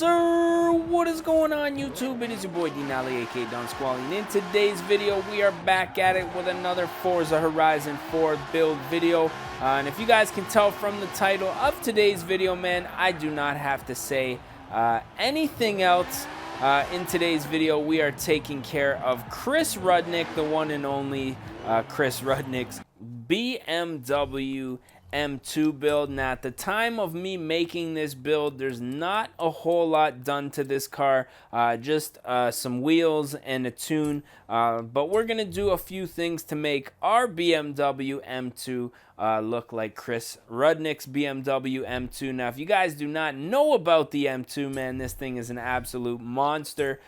sir, what is going on YouTube? It is your boy Denali, aka Don Squally, and in today's video we are back at it with another Forza Horizon 4 build video. And if you guys can tell from the title of today's video, man, I do not have to say anything else. In today's video we are taking care of Chris Rudnick, the one and only Chris Rudnick's BMW M2 build. Now at the time of me making this build, there's not a whole lot done to this car, just some wheels and a tune, but we're gonna do a few things to make our BMW M2 look like Chris Rudnick's BMW M2. Now if you guys do not know about the M2, man, this thing is an absolute monster.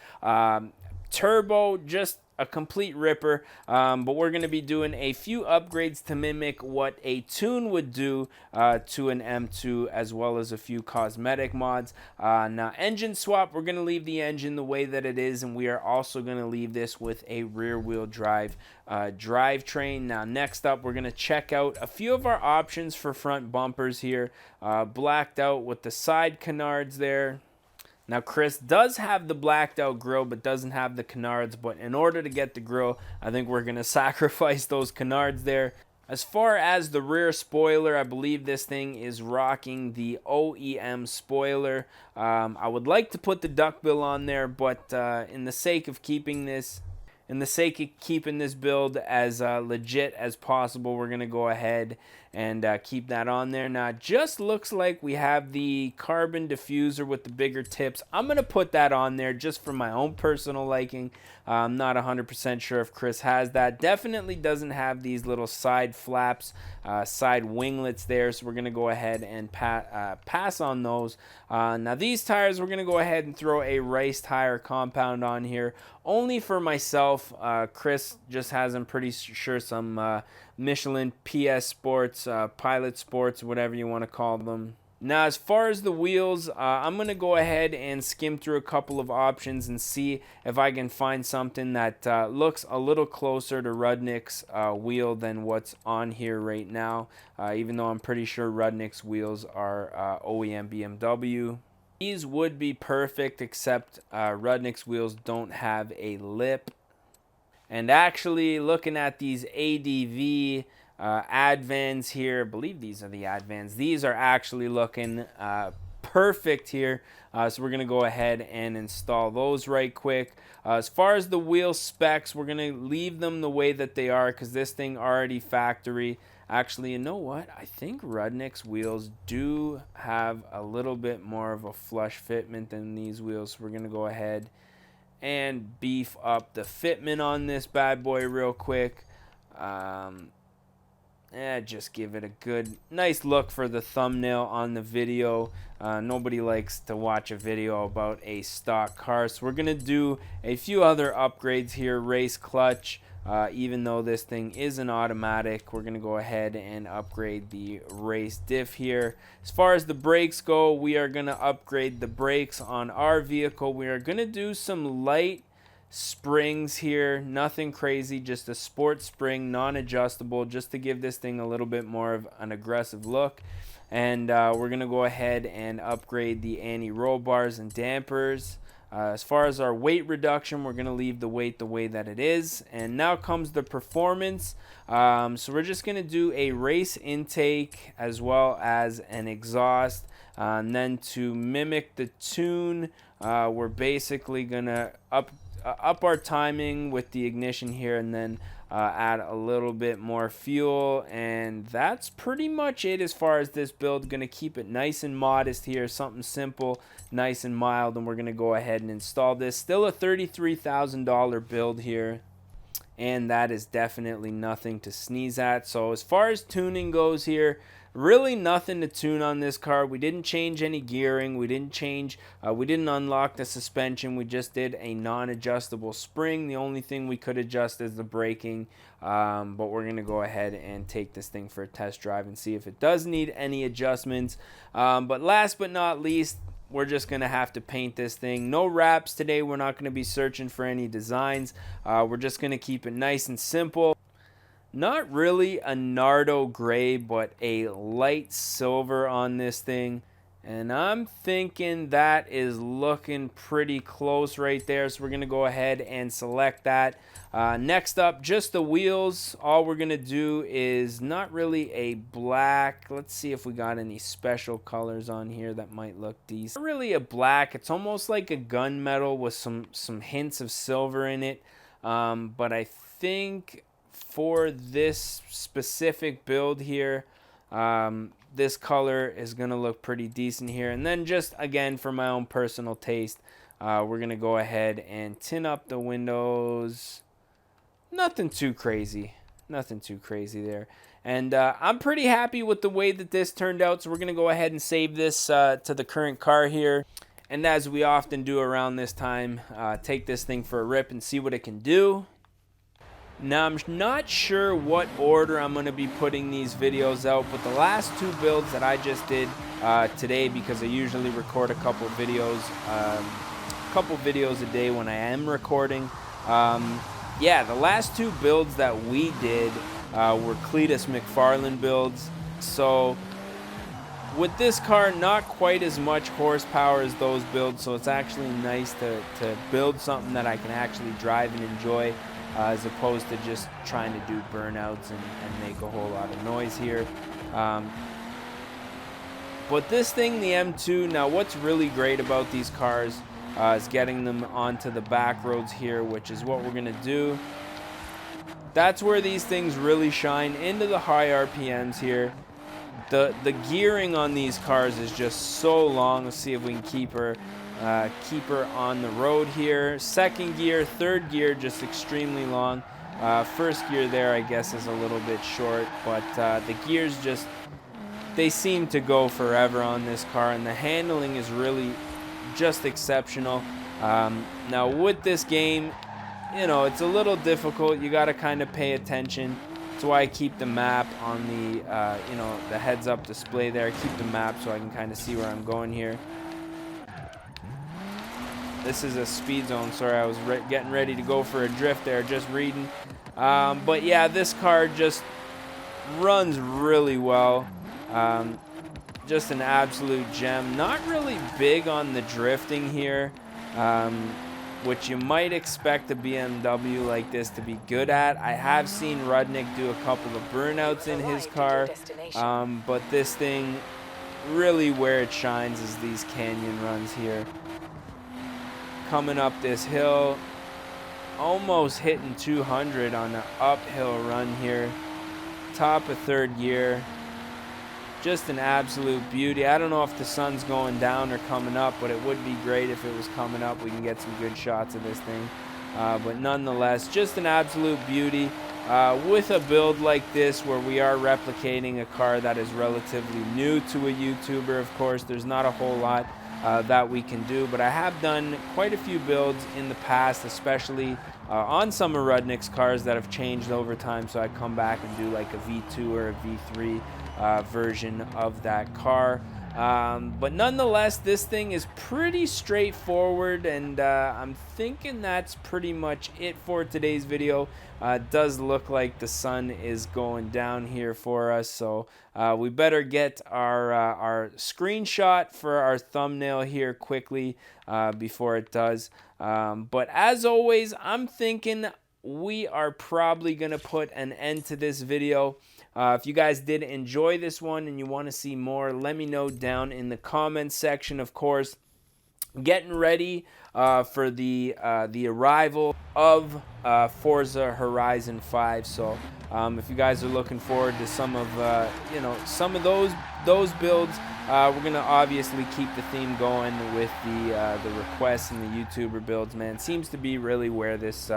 Turbo, just a complete ripper, but we're going to be doing a few upgrades to mimic what a tune would do to an M2, as well as a few cosmetic mods. Now engine swap, we're going to leave the engine the way that it is, and we are also going to leave this with a rear wheel drive drivetrain. Now next up, we're going to check out a few of our options for front bumpers here, blacked out with the side canards there. Now Chris does have the blacked out grille but doesn't have the canards, but in order to get the grille, I think we're going to sacrifice those canards there. As far as the rear spoiler, I believe this thing is rocking the OEM spoiler. I would like to put the duckbill on there, but in the sake of keeping this build as legit as possible, we're going to go ahead and keep that on there. Now it just looks like we have the carbon diffuser with the bigger tips. I'm going to put that on there just for my own personal liking. I'm not 100% sure if Chris has that. Definitely doesn't have these little side flaps, side winglets there, so we're going to go ahead and pass on those. Now these tires, we're going to go ahead and throw a race tire compound on here, only for myself. Chris just has, I'm pretty sure, some Michelin PS Sports, Pilot Sports, whatever you want to call them. Now as far as the wheels, I'm going to go ahead and skim through a couple of options and see if I can find something that looks a little closer to Rudnick's wheel than what's on here right now, even though I'm pretty sure Rudnick's wheels are OEM BMW. These would be perfect, except Rudnick's wheels don't have a lip. And actually, looking at these ADV Advans here, I believe these are the Advans. These are actually looking perfect here. So we're going to go ahead and install those right quick. As far as the wheel specs, we're going to leave them the way that they are because this thing already factory. Actually, you know what? I think Rudnick's wheels do have a little bit more of a flush fitment than these wheels. So we're going to go ahead and beef up the fitment on this bad boy real quick. Just give it a good, nice look for the thumbnail on the video. Nobody likes to watch a video about a stock car, so we're gonna do a few other upgrades here. Race clutch, even though this thing is an automatic, we're gonna go ahead and upgrade the race diff here. As far as the brakes go, we are gonna upgrade the brakes on our vehicle. We are gonna do some light springs here, nothing crazy, just a sport spring, non-adjustable, just to give this thing a little bit more of an aggressive look. And we're gonna go ahead and upgrade the anti-roll bars and dampers. As far as our weight reduction, we're gonna leave the weight the way that it is. And now comes the performance. So we're just gonna do a race intake as well as an exhaust. And then to mimic the tune, we're basically gonna up our timing with the ignition here, and then add a little bit more fuel, and that's pretty much it as far as this build. Gonna keep it nice and modest here, something simple, nice and mild, and we're gonna go ahead and install this. Still a $33,000 build here, and that is definitely nothing to sneeze at. So as far as tuning goes here, really nothing to tune on this car. We didn't change any gearing. We didn't unlock the suspension. We just did a non-adjustable spring. The only thing we could adjust is the braking. But we're going to go ahead and take this thing for a test drive and see if it does need any adjustments. But last but not least, we're just going to have to paint this thing. No wraps today. We're not going to be searching for any designs. We're just going to keep it nice and simple. Not really a Nardo gray, but a light silver on this thing. And I'm thinking that is looking pretty close right there. So we're going to go ahead and select that. Next up, just the wheels. All we're going to do is not really a black. Let's see if we got any special colors on here that might look decent. Not really a black. It's almost like a gunmetal with some hints of silver in it. But I think for this specific build here, this color is going to look pretty decent here. And then just, again, for my own personal taste, we're going to go ahead and tint up the windows. Nothing too crazy. Nothing too crazy there. And I'm pretty happy with the way that this turned out. So we're going to go ahead and save this to the current car here. And as we often do around this time, take this thing for a rip and see what it can do. Now, I'm not sure what order I'm going to be putting these videos out, but the last two builds that I just did today, because I usually record a couple videos a day when I am recording. Yeah, the last two builds that we did were Cletus McFarlane builds. So with this car, not quite as much horsepower as those builds, so it's actually nice to build something that I can actually drive and enjoy. As opposed to just trying to do burnouts and make a whole lot of noise here. But this thing, the M2, now what's really great about these cars is getting them onto the back roads here, which is what we're going to do. That's where these things really shine, into the high RPMs here. The gearing on these cars is just so long. Let's see if we can keep her on the road here. Second gear, third gear, just extremely long. First gear there, I guess, is a little bit short, but the gears just, they seem to go forever on this car, and the handling is really just exceptional. Now with this game, you know, it's a little difficult. You got to kind of pay attention. That's why I keep the map on the, you know, the heads-up display there. I keep the map so I can kind of see where I'm going here. This is a speed zone. Sorry, I was getting ready to go for a drift there, just reading. But yeah, this car just runs really well. Just an absolute gem. Not really big on the drifting here, which you might expect a BMW like this to be good at. I have seen Rudnick do a couple of burnouts in his car, but this thing, really where it shines is these canyon runs here. Coming up this hill, almost hitting 200 on an uphill run here. Top of third gear. Just an absolute beauty. I don't know if the sun's going down or coming up, but it would be great if it was coming up. We can get some good shots of this thing. But nonetheless, just an absolute beauty. With a build like this where we are replicating a car that is relatively new to a YouTuber, of course, there's not a whole lot that we can do, but I have done quite a few builds in the past, especially on some of Rudnick's cars that have changed over time, so I come back and do like a V2 or a V3 version of that car. But nonetheless, this thing is pretty straightforward, and I'm thinking that's pretty much it for today's video. It does look like the sun is going down here for us, so we better get our screenshot for our thumbnail here quickly before it does. But as always, I'm thinking we are probably going to put an end to this video. If you guys did enjoy this one and you want to see more, let me know down in the comments section. Of course, getting ready for the arrival of Forza Horizon 5. So if you guys are looking forward to some of some of those builds, we're gonna obviously keep the theme going with the requests and the YouTuber builds. Man, seems to be really where this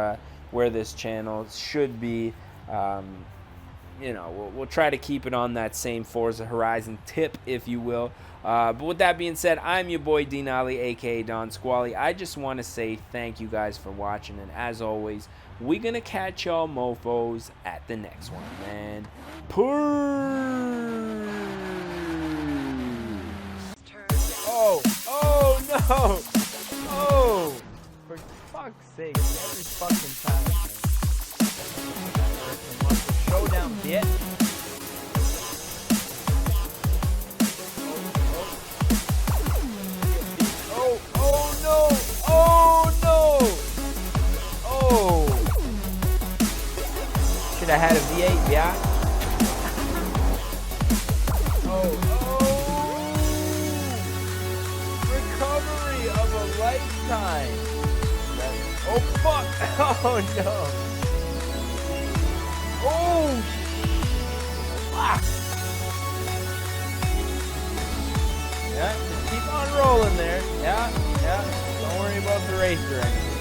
channel should be. You know, we'll try to keep it on that same Forza Horizon tip, if you will. But with that being said, I'm your boy Dean Ali, aka Don Squally. I just want to say thank you guys for watching, and as always, we're gonna catch y'all mofos at the next one, man. Oh no! Oh, for fuck's sake, every fucking time. Showdown, bitch. have had a V8, yeah. Oh, recovery of a lifetime. Oh, fuck. Oh, no. Oh, fuck. Yeah, just keep on rolling there. Yeah, yeah. Don't worry about the racer anymore.